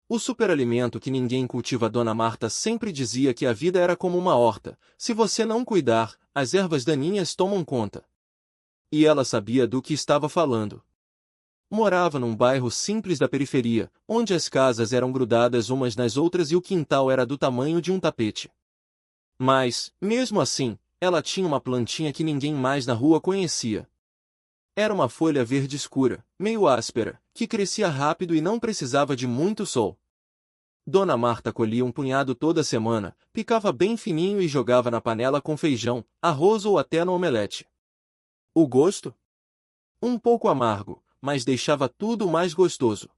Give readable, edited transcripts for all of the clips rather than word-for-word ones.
O superalimento que ninguém cultiva. Dona Marta sempre dizia que a vida era como uma horta. Se você não cuidar, as ervas daninhas tomam conta. E ela sabia do que estava falando. Morava num bairro simples da periferia, onde as casas eram grudadas umas nas outras e o quintal era do tamanho de um tapete. Mas, mesmo assim, ela tinha uma plantinha que ninguém mais na rua conhecia. Era uma folha verde escura, meio áspera, que crescia rápido e não precisava de muito sol. Dona Marta colhia um punhado toda semana, picava bem fininho e jogava na panela com feijão, arroz ou até no omelete. O gosto? Um pouco amargo, mas deixava tudo mais gostoso.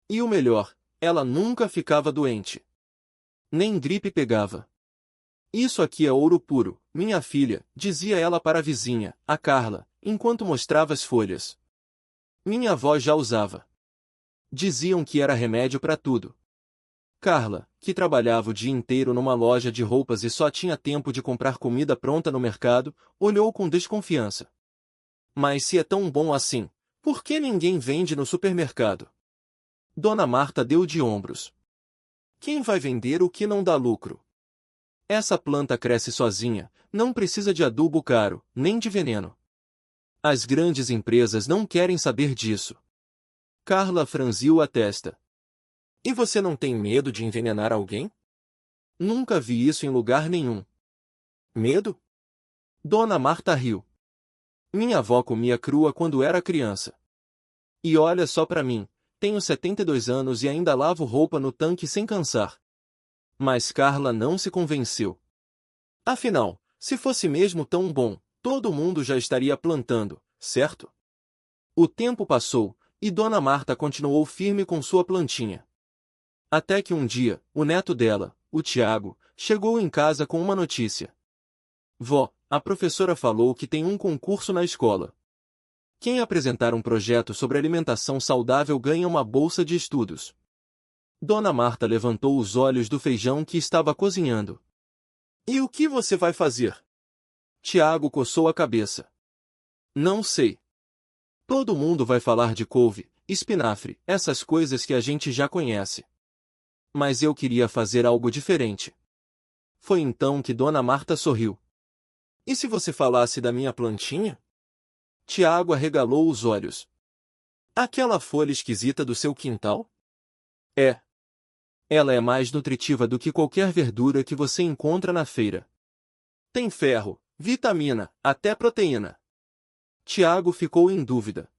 E o melhor, ela nunca ficava doente. Nem gripe pegava. Isso aqui é ouro puro, minha filha, dizia ela para a vizinha, a Carla, enquanto mostrava as folhas. Minha avó já usava. Diziam que era remédio para tudo. Carla, que trabalhava o dia inteiro numa loja de roupas e só tinha tempo de comprar comida pronta no mercado, olhou com desconfiança. Mas se é tão bom assim, por que ninguém vende no supermercado? Dona Marta deu de ombros. Quem vai vender o que não dá lucro? Essa planta cresce sozinha, não precisa de adubo caro, nem de veneno. As grandes empresas não querem saber disso. Carla franziu a testa. E você não tem medo de envenenar alguém? Nunca vi isso em lugar nenhum. Medo? Dona Marta riu. Minha avó comia crua quando era criança. E olha só pra mim, tenho 72 anos e ainda lavo roupa no tanque sem cansar. Mas Carla não se convenceu. Afinal, se fosse mesmo tão bom, todo mundo já estaria plantando, certo? O tempo passou, e Dona Marta continuou firme com sua plantinha. Até que um dia, o neto dela, o Tiago, chegou em casa com uma notícia. Vó, a professora falou que tem um concurso na escola. Quem apresentar um projeto sobre alimentação saudável ganha uma bolsa de estudos. Dona Marta levantou os olhos do feijão que estava cozinhando. E o que você vai fazer? Tiago coçou a cabeça. Não sei. Todo mundo vai falar de couve, espinafre, essas coisas que a gente já conhece. Mas eu queria fazer algo diferente. Foi então que Dona Marta sorriu. E se você falasse da minha plantinha? Tiago arregalou os olhos. Aquela folha esquisita do seu quintal? É. Ela é mais nutritiva do que qualquer verdura que você encontra na feira. Tem ferro, vitamina, até proteína. Tiago ficou em dúvida.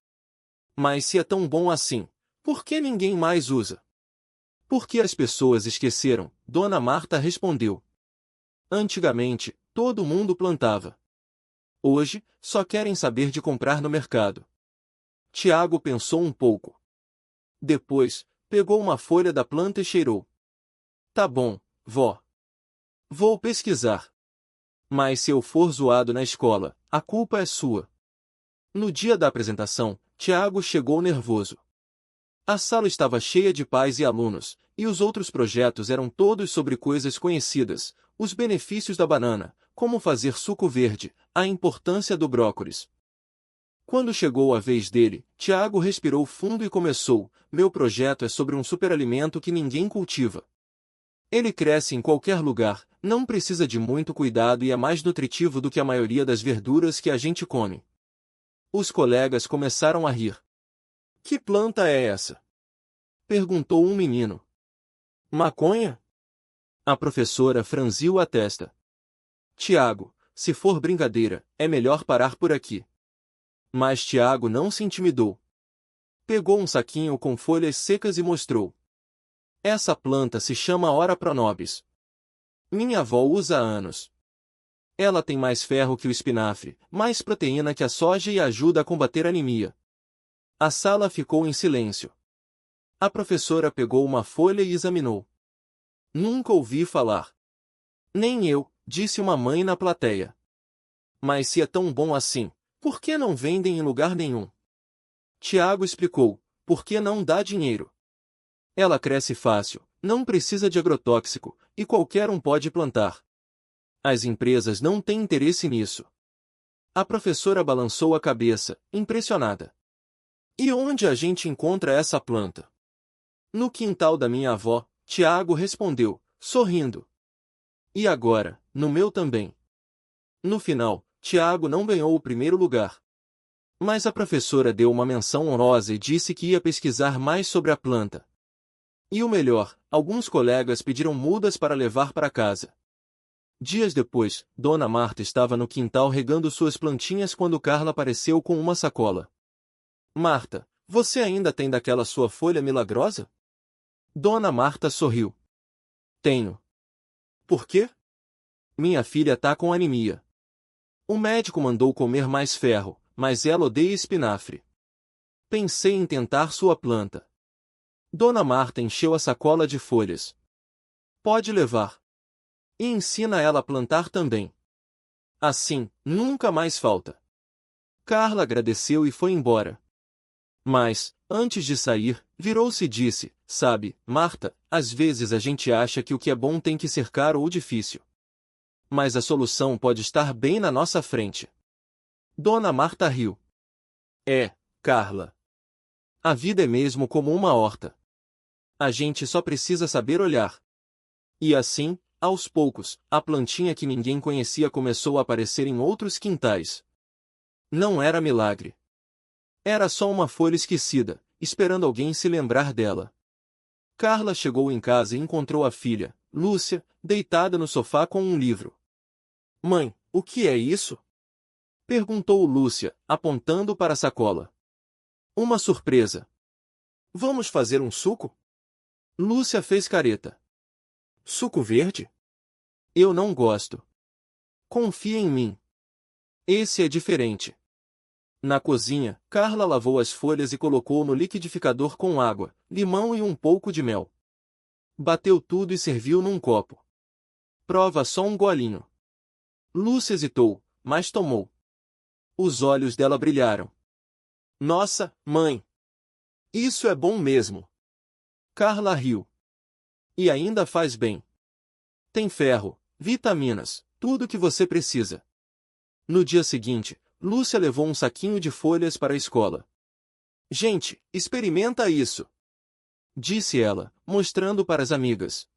Mas se é tão bom assim, por que ninguém mais usa? Porque as pessoas esqueceram, Dona Marta respondeu. Antigamente, todo mundo plantava. Hoje, só querem saber de comprar no mercado. Tiago pensou um pouco. Depois, pegou uma folha da planta e cheirou. Tá bom, vó. Vou pesquisar. Mas se eu for zoado na escola, a culpa é sua. No dia da apresentação, Tiago chegou nervoso. A sala estava cheia de pais e alunos, e os outros projetos eram todos sobre coisas conhecidas, os benefícios da banana, como fazer suco verde, a importância do brócolis. Quando chegou a vez dele, Tiago respirou fundo e começou, meu projeto é sobre um superalimento que ninguém cultiva. Ele cresce em qualquer lugar, não precisa de muito cuidado e é mais nutritivo do que a maioria das verduras que a gente come. Os colegas começaram a rir. Que planta é essa? Perguntou um menino. Maconha? A professora franziu a testa. Tiago, se for brincadeira, é melhor parar por aqui. Mas Tiago não se intimidou. Pegou um saquinho com folhas secas e mostrou. Essa planta se chama Ora Pronobis. Minha avó usa há anos. Ela tem mais ferro que o espinafre, mais proteína que a soja e ajuda a combater a anemia. A sala ficou em silêncio. A professora pegou uma folha e examinou. Nunca ouvi falar. Nem eu, disse uma mãe na plateia. Mas se é tão bom assim, por que não vendem em lugar nenhum? Tiago explicou, porque não dá dinheiro. Ela cresce fácil, não precisa de agrotóxico, e qualquer um pode plantar. As empresas não têm interesse nisso. A professora balançou a cabeça, impressionada. E onde a gente encontra essa planta? No quintal da minha avó, Tiago respondeu, sorrindo. E agora, no meu também. No final, Tiago não ganhou o primeiro lugar. Mas a professora deu uma menção honrosa e disse que ia pesquisar mais sobre a planta. E o melhor, alguns colegas pediram mudas para levar para casa. Dias depois, Dona Marta estava no quintal regando suas plantinhas quando Carla apareceu com uma sacola. Marta, você ainda tem daquela sua folha milagrosa? Dona Marta sorriu. Tenho. Por quê? Minha filha tá com anemia. O médico mandou comer mais ferro, mas ela odeia espinafre. Pensei em tentar sua planta. Dona Marta encheu a sacola de folhas. Pode levar. E ensina ela a plantar também. Assim, nunca mais falta. Carla agradeceu e foi embora. Mas, antes de sair, virou-se e disse, sabe, Marta, às vezes a gente acha que o que é bom tem que ser caro ou difícil. Mas a solução pode estar bem na nossa frente. Dona Marta riu. É, Carla. A vida é mesmo como uma horta. A gente só precisa saber olhar. E assim, aos poucos, a plantinha que ninguém conhecia começou a aparecer em outros quintais. Não era milagre. Era só uma folha esquecida, esperando alguém se lembrar dela. Carla chegou em casa e encontrou a filha, Lúcia, deitada no sofá com um livro. Mãe, o que é isso? Perguntou Lúcia, apontando para a sacola. Uma surpresa. Vamos fazer um suco? Lúcia fez careta. Suco verde? Eu não gosto. Confia em mim. Esse é diferente. Na cozinha, Carla lavou as folhas e colocou no liquidificador com água, limão e um pouco de mel. Bateu tudo e serviu num copo. Prova só um golinho. Lúcia hesitou, mas tomou. Os olhos dela brilharam. Nossa, mãe! Isso é bom mesmo! Carla riu. E ainda faz bem. Tem ferro, vitaminas, tudo o que você precisa. No dia seguinte, Lúcia levou um saquinho de folhas para a escola. Gente, experimenta isso! Disse ela, mostrando para as amigas.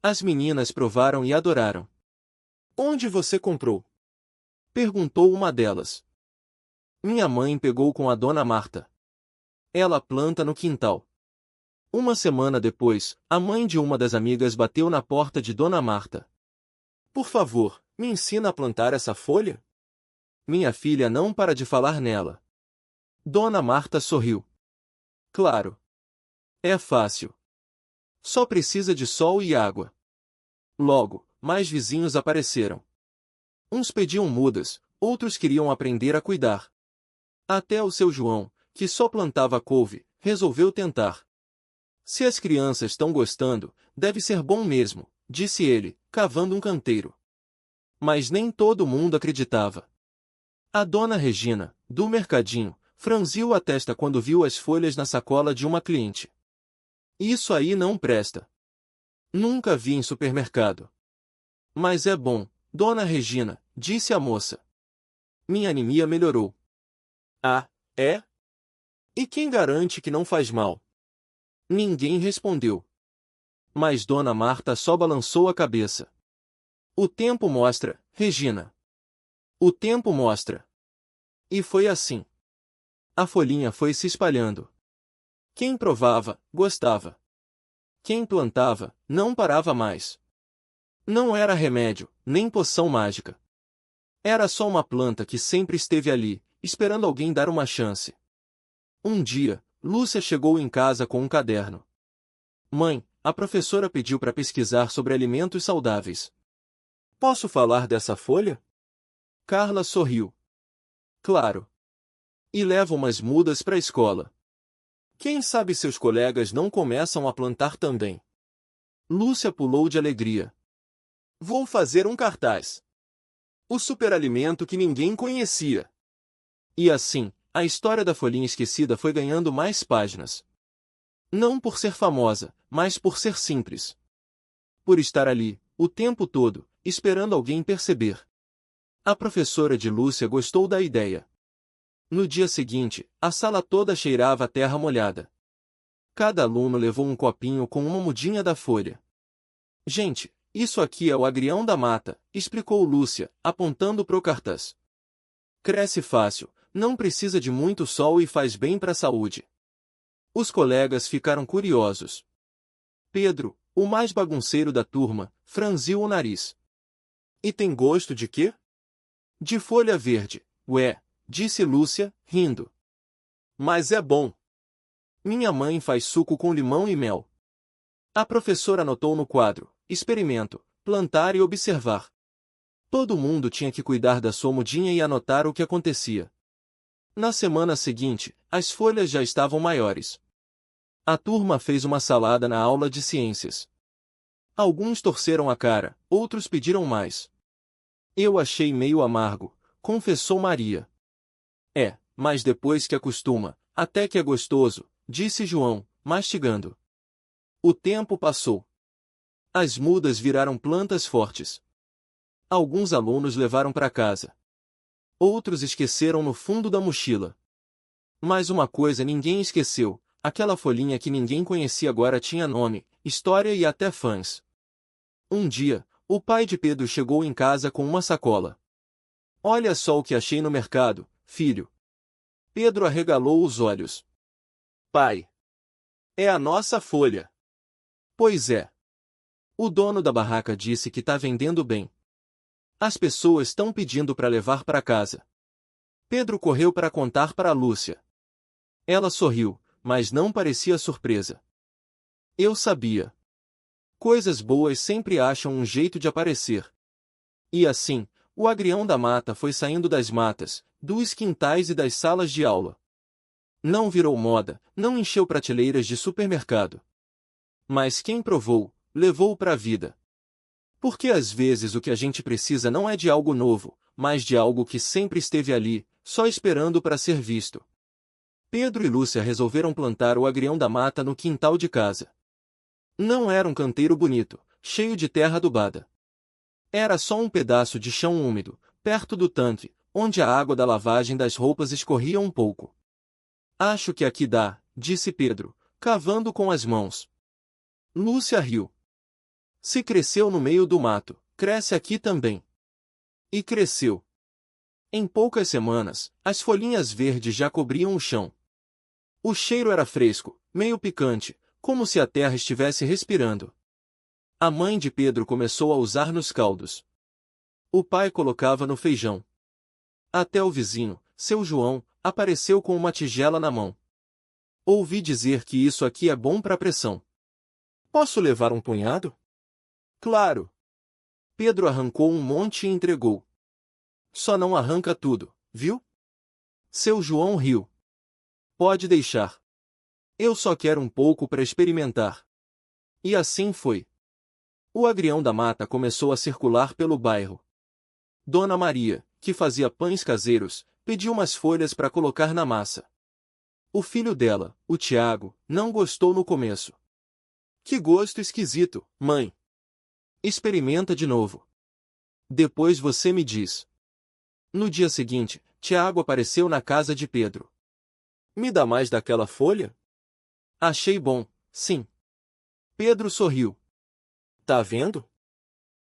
As meninas provaram e adoraram. Onde você comprou? Perguntou uma delas. Minha mãe pegou com a Dona Marta. Ela planta no quintal. Uma semana depois, a mãe de uma das amigas bateu na porta de Dona Marta. Por favor, me ensina a plantar essa folha? Minha filha não para de falar nela. Dona Marta sorriu. Claro. É fácil. Só precisa de sol e água. Logo, mais vizinhos apareceram. Uns pediam mudas, outros queriam aprender a cuidar. Até o seu João, que só plantava couve, resolveu tentar. Se as crianças estão gostando, deve ser bom mesmo, disse ele, cavando um canteiro. Mas nem todo mundo acreditava. A dona Regina, do mercadinho, franziu a testa quando viu as folhas na sacola de uma cliente. Isso aí não presta. Nunca vi em supermercado. Mas é bom, dona Regina, disse a moça. Minha anemia melhorou. Ah, é? E quem garante que não faz mal? Ninguém respondeu. Mas Dona Marta só balançou a cabeça. O tempo mostra, Regina. O tempo mostra. E foi assim. A folhinha foi se espalhando. Quem provava, gostava. Quem plantava, não parava mais. Não era remédio, nem poção mágica. Era só uma planta que sempre esteve ali, esperando alguém dar uma chance. Um dia, Lúcia chegou em casa com um caderno. Mãe, a professora pediu para pesquisar sobre alimentos saudáveis. Posso falar dessa folha? Carla sorriu. Claro. E leva umas mudas para a escola. Quem sabe seus colegas não começam a plantar também. Lúcia pulou de alegria. Vou fazer um cartaz. O superalimento que ninguém conhecia. E assim, a história da folhinha esquecida foi ganhando mais páginas. Não por ser famosa, mas por ser simples. Por estar ali, o tempo todo, esperando alguém perceber. A professora de Lúcia gostou da ideia. No dia seguinte, a sala toda cheirava a terra molhada. Cada aluno levou um copinho com uma mudinha da folha. Gente, isso aqui é o agrião da mata, explicou Lúcia, apontando pro cartaz. Cresce fácil, não precisa de muito sol e faz bem para a saúde. Os colegas ficaram curiosos. Pedro, o mais bagunceiro da turma, franziu o nariz. E tem gosto de quê? De folha verde, ué, disse Lúcia, rindo. Mas é bom. Minha mãe faz suco com limão e mel. A professora anotou no quadro: experimento, plantar e observar. Todo mundo tinha que cuidar da sua mudinha e anotar o que acontecia. Na semana seguinte, as folhas já estavam maiores. A turma fez uma salada na aula de ciências. Alguns torceram a cara, outros pediram mais. Eu achei meio amargo, confessou Maria. É, mas depois que acostuma, até que é gostoso, disse João, mastigando. O tempo passou. As mudas viraram plantas fortes. Alguns alunos levaram para casa. Outros esqueceram no fundo da mochila. Mas uma coisa ninguém esqueceu: aquela folhinha que ninguém conhecia agora tinha nome, história e até fãs. Um dia, o pai de Pedro chegou em casa com uma sacola. Olha só o que achei no mercado, filho. Pedro arregalou os olhos. Pai, é a nossa folha. Pois é. O dono da barraca disse que tá vendendo bem. As pessoas estão pedindo para levar para casa. Pedro correu para contar para Lúcia. Ela sorriu, mas não parecia surpresa. Eu sabia. Coisas boas sempre acham um jeito de aparecer. E assim, o agrião da mata foi saindo das matas, dos quintais e das salas de aula. Não virou moda, não encheu prateleiras de supermercado. Mas quem provou, levou para a vida. Porque às vezes o que a gente precisa não é de algo novo, mas de algo que sempre esteve ali, só esperando para ser visto. Pedro e Lúcia resolveram plantar o agrião da mata no quintal de casa. Não era um canteiro bonito, cheio de terra adubada. Era só um pedaço de chão úmido, perto do tanque, onde a água da lavagem das roupas escorria um pouco. Acho que aqui dá, disse Pedro, cavando com as mãos. Lúcia riu. Se cresceu no meio do mato, cresce aqui também. E cresceu. Em poucas semanas, as folhinhas verdes já cobriam o chão. O cheiro era fresco, meio picante, como se a terra estivesse respirando. A mãe de Pedro começou a usar nos caldos. O pai colocava no feijão. Até o vizinho, seu João, apareceu com uma tigela na mão. Ouvi dizer que isso aqui é bom para pressão. Posso levar um punhado? Claro. Pedro arrancou um monte e entregou. Só não arranca tudo, viu? Seu João riu. Pode deixar. Eu só quero um pouco para experimentar. E assim foi. O agrião da mata começou a circular pelo bairro. Dona Maria, que fazia pães caseiros, pediu umas folhas para colocar na massa. O filho dela, o Tiago, não gostou no começo. Que gosto esquisito, mãe. Experimenta de novo. Depois você me diz. No dia seguinte, Tiago apareceu na casa de Pedro. Me dá mais daquela folha? Achei bom, sim. Pedro sorriu. Tá vendo?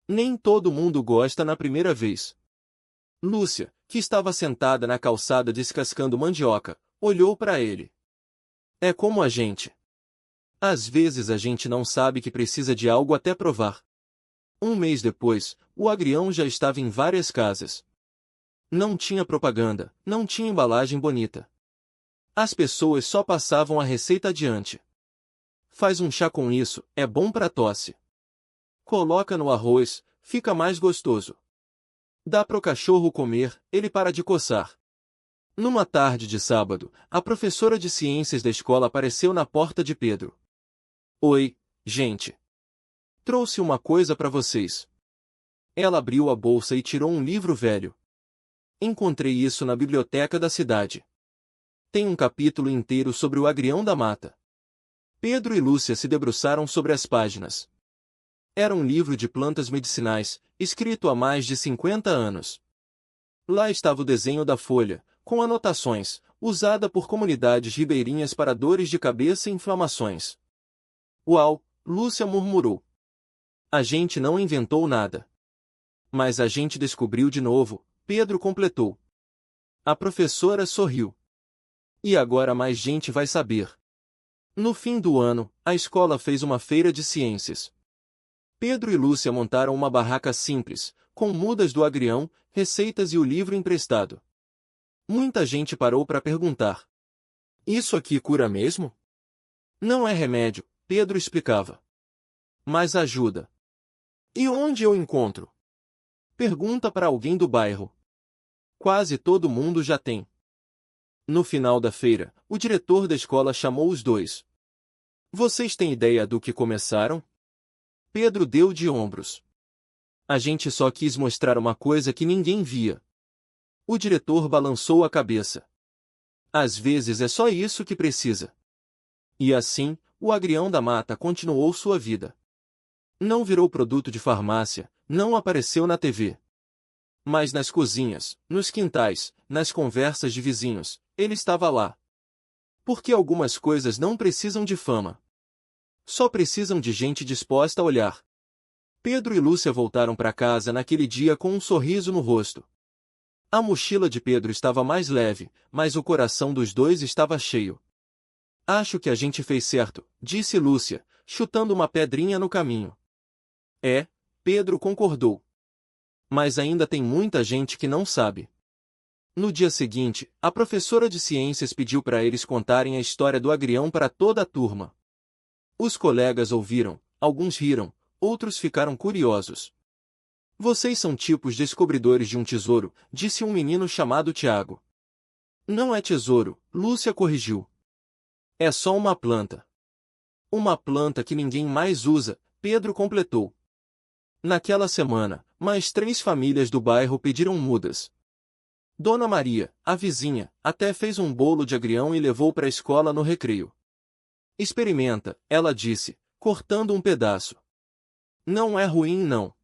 Nem todo mundo gosta na primeira vez. Lúcia, que estava sentada na calçada descascando mandioca, olhou para ele. É como a gente. Às vezes a gente não sabe que precisa de algo até provar. Um mês depois, o agrião já estava em várias casas. Não tinha propaganda, não tinha embalagem bonita. As pessoas só passavam a receita adiante. Faz um chá com isso, é bom para tosse. Coloca no arroz, fica mais gostoso. Dá pro cachorro comer, ele para de coçar. Numa tarde de sábado, a professora de ciências da escola apareceu na porta de Pedro. Oi, gente. Trouxe uma coisa para vocês. Ela abriu a bolsa e tirou um livro velho. Encontrei isso na biblioteca da cidade. Tem um capítulo inteiro sobre o agrião da mata. Pedro e Lúcia se debruçaram sobre as páginas. Era um livro de plantas medicinais, escrito há mais de 50 anos. Lá estava o desenho da folha, com anotações, usada por comunidades ribeirinhas para dores de cabeça e inflamações. Uau, Lúcia murmurou. A gente não inventou nada. Mas a gente descobriu de novo, Pedro completou. A professora sorriu. E agora mais gente vai saber. No fim do ano, a escola fez uma feira de ciências. Pedro e Lúcia montaram uma barraca simples, com mudas do agrião, receitas e o livro emprestado. Muita gente parou para perguntar. Isso aqui cura mesmo? Não é remédio, Pedro explicava. Mas ajuda. E onde eu encontro? Pergunta para alguém do bairro. Quase todo mundo já tem. No final da feira, o diretor da escola chamou os dois. Vocês têm ideia do que começaram? Pedro deu de ombros. A gente só quis mostrar uma coisa que ninguém via. O diretor balançou a cabeça. Às vezes é só isso que precisa. E assim, o agrião da mata continuou sua vida. Não virou produto de farmácia, não apareceu na TV. Mas nas cozinhas, nos quintais, nas conversas de vizinhos, ele estava lá. Porque algumas coisas não precisam de fama. Só precisam de gente disposta a olhar. Pedro e Lúcia voltaram para casa naquele dia com um sorriso no rosto. A mochila de Pedro estava mais leve, mas o coração dos dois estava cheio. Acho que a gente fez certo, disse Lúcia, chutando uma pedrinha no caminho. É, Pedro concordou. Mas ainda tem muita gente que não sabe. No dia seguinte, a professora de ciências pediu para eles contarem a história do agrião para toda a turma. Os colegas ouviram, alguns riram, outros ficaram curiosos. Vocês são tipos descobridores de um tesouro, disse um menino chamado Tiago. Não é tesouro, Lúcia corrigiu. É só uma planta. Uma planta que ninguém mais usa, Pedro completou. Naquela semana, mais 3 famílias do bairro pediram mudas. Dona Maria, a vizinha, até fez um bolo de agrião e levou para a escola no recreio. Experimenta, ela disse, cortando um pedaço. Não é ruim não.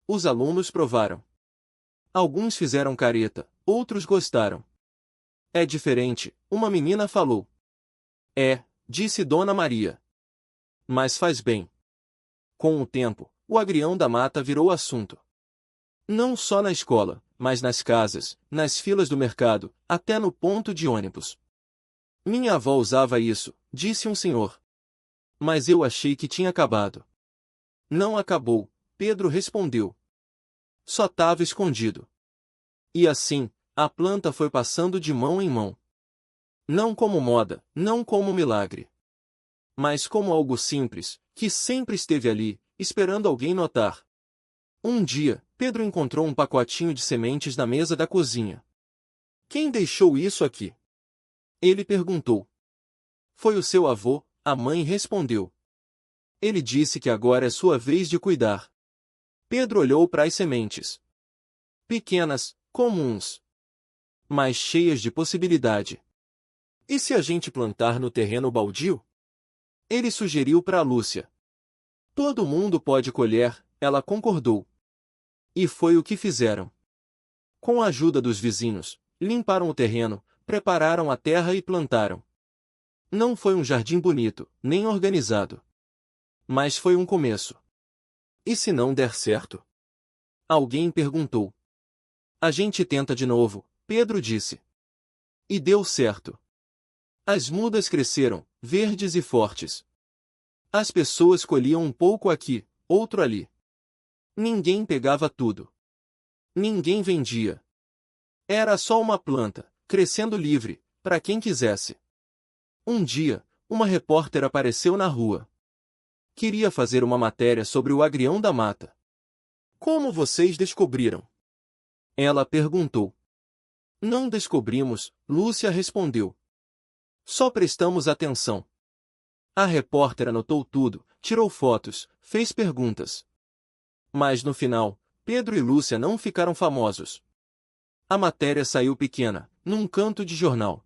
Os alunos provaram. Alguns fizeram careta, outros gostaram. É diferente, uma menina falou. É, disse Dona Maria. Mas faz bem. Com o tempo, o agrião da mata virou assunto. Não só na escola, mas nas casas, nas filas do mercado, até no ponto de ônibus. Minha avó usava isso, disse um senhor. Mas eu achei que tinha acabado. Não acabou, Pedro respondeu. Só estava escondido. E assim, a planta foi passando de mão em mão. Não como moda, não como milagre. Mas como algo simples, que sempre esteve ali, esperando alguém notar. Um dia, Pedro encontrou um pacotinho de sementes na mesa da cozinha. Quem deixou isso aqui? Ele perguntou. Foi o seu avô, a mãe respondeu. Ele disse que agora é sua vez de cuidar. Pedro olhou para as sementes. Pequenas, comuns. Mas cheias de possibilidade. E se a gente plantar no terreno baldio? Ele sugeriu para Lúcia. Todo mundo pode colher, ela concordou. E foi o que fizeram. Com a ajuda dos vizinhos, limparam o terreno, prepararam a terra e plantaram. Não foi um jardim bonito, nem organizado. Mas foi um começo. E se não der certo? Alguém perguntou. A gente tenta de novo, Pedro disse. E deu certo. As mudas cresceram, verdes e fortes. As pessoas colhiam um pouco aqui, outro ali. Ninguém pegava tudo. Ninguém vendia. Era só uma planta, crescendo livre, para quem quisesse. Um dia, uma repórter apareceu na rua. Queria fazer uma matéria sobre o agrião da mata. Como vocês descobriram? Ela perguntou. Não descobrimos, Lúcia respondeu. Só prestamos atenção. A repórter anotou tudo, tirou fotos, fez perguntas. Mas no final, Pedro e Lúcia não ficaram famosos. A matéria saiu pequena, num canto de jornal.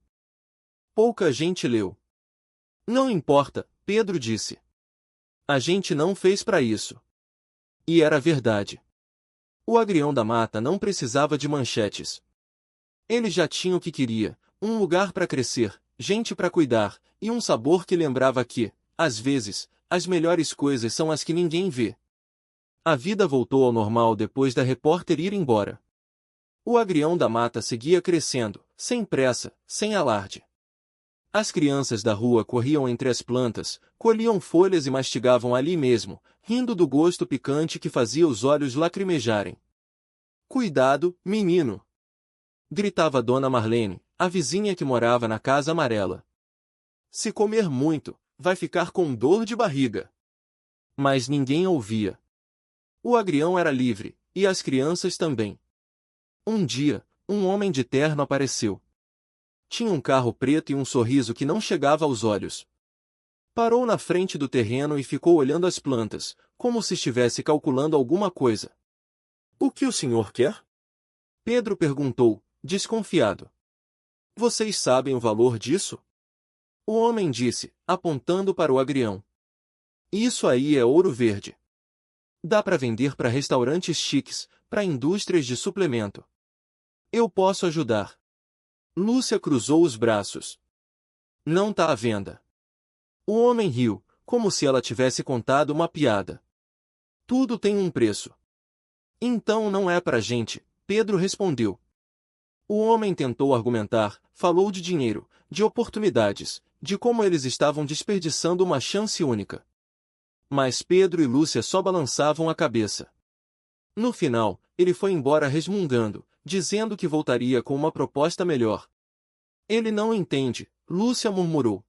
Pouca gente leu. Não importa, Pedro disse. A gente não fez para isso. E era verdade. O agrião da mata não precisava de manchetes. Ele já tinha o que queria, um lugar para crescer, gente para cuidar, e um sabor que lembrava que, às vezes, as melhores coisas são as que ninguém vê. A vida voltou ao normal depois da repórter ir embora. O agrião da mata seguia crescendo, sem pressa, sem alarde. As crianças da rua corriam entre as plantas, colhiam folhas e mastigavam ali mesmo, rindo do gosto picante que fazia os olhos lacrimejarem. "Cuidado, menino!" gritava Dona Marlene, a vizinha que morava na casa amarela. "Se comer muito, vai ficar com dor de barriga." Mas ninguém ouvia. O agrião era livre, e as crianças também. Um dia, um homem de terno apareceu. Tinha um carro preto e um sorriso que não chegava aos olhos. Parou na frente do terreno e ficou olhando as plantas, como se estivesse calculando alguma coisa. "O que o senhor quer?" Pedro perguntou, desconfiado. "Vocês sabem o valor disso?" O homem disse, apontando para o agrião. "Isso aí é ouro verde. Dá para vender para restaurantes chiques, para indústrias de suplemento. Eu posso ajudar." Lúcia cruzou os braços. "Não tá à venda." O homem riu, como se ela tivesse contado uma piada. "Tudo tem um preço." "Então não é pra gente," Pedro respondeu. O homem tentou argumentar, falou de dinheiro, de oportunidades, de como eles estavam desperdiçando uma chance única. Mas Pedro e Lúcia só balançavam a cabeça. No final, ele foi embora resmungando, dizendo que voltaria com uma proposta melhor. "Ele não entende," Lúcia murmurou.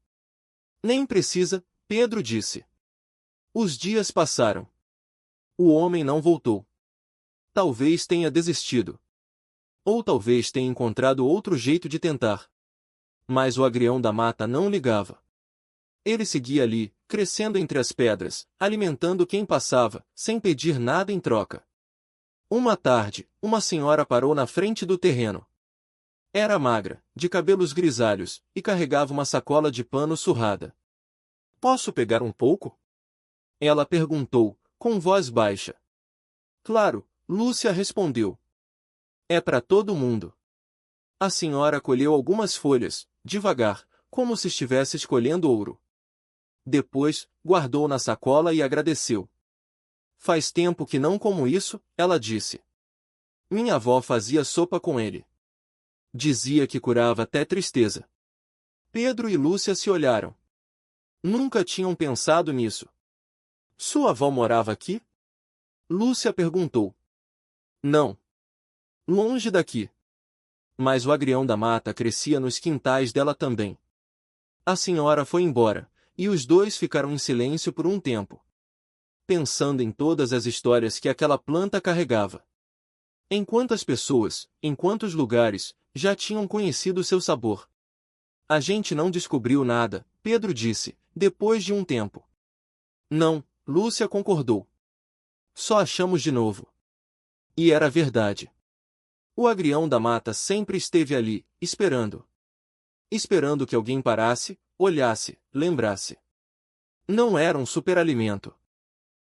"Nem precisa," Pedro disse. Os dias passaram. O homem não voltou. Talvez tenha desistido. Ou talvez tenha encontrado outro jeito de tentar. Mas o agrião da mata não ligava. Ele seguia ali, crescendo entre as pedras, alimentando quem passava, sem pedir nada em troca. Uma tarde, uma senhora parou na frente do terreno. Era magra, de cabelos grisalhos, e carregava uma sacola de pano surrada. "Posso pegar um pouco?" ela perguntou, com voz baixa. "Claro," Lúcia respondeu. "É para todo mundo." A senhora colheu algumas folhas, devagar, como se estivesse escolhendo ouro. Depois, guardou na sacola e agradeceu. "Faz tempo que não como isso," ela disse. "Minha avó fazia sopa com ele. Dizia que curava até tristeza." Pedro e Lúcia se olharam. Nunca tinham pensado nisso. "Sua avó morava aqui?" Lúcia perguntou. "Não. Longe daqui." Mas o agrião da mata crescia nos quintais dela também. A senhora foi embora, e os dois ficaram em silêncio por um tempo, pensando em todas as histórias que aquela planta carregava. Em quantas pessoas, em quantos lugares, já tinham conhecido seu sabor. "A gente não descobriu nada," Pedro disse, depois de um tempo. "Não," Lúcia concordou. "Só achamos de novo." E era verdade. O agrião da mata sempre esteve ali, esperando. Esperando que alguém parasse, olhasse, lembrasse. Não era um superalimento.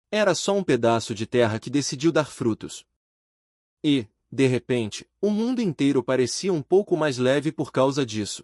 Era só um pedaço de terra que decidiu dar frutos. E, de repente, o mundo inteiro parecia um pouco mais leve por causa disso.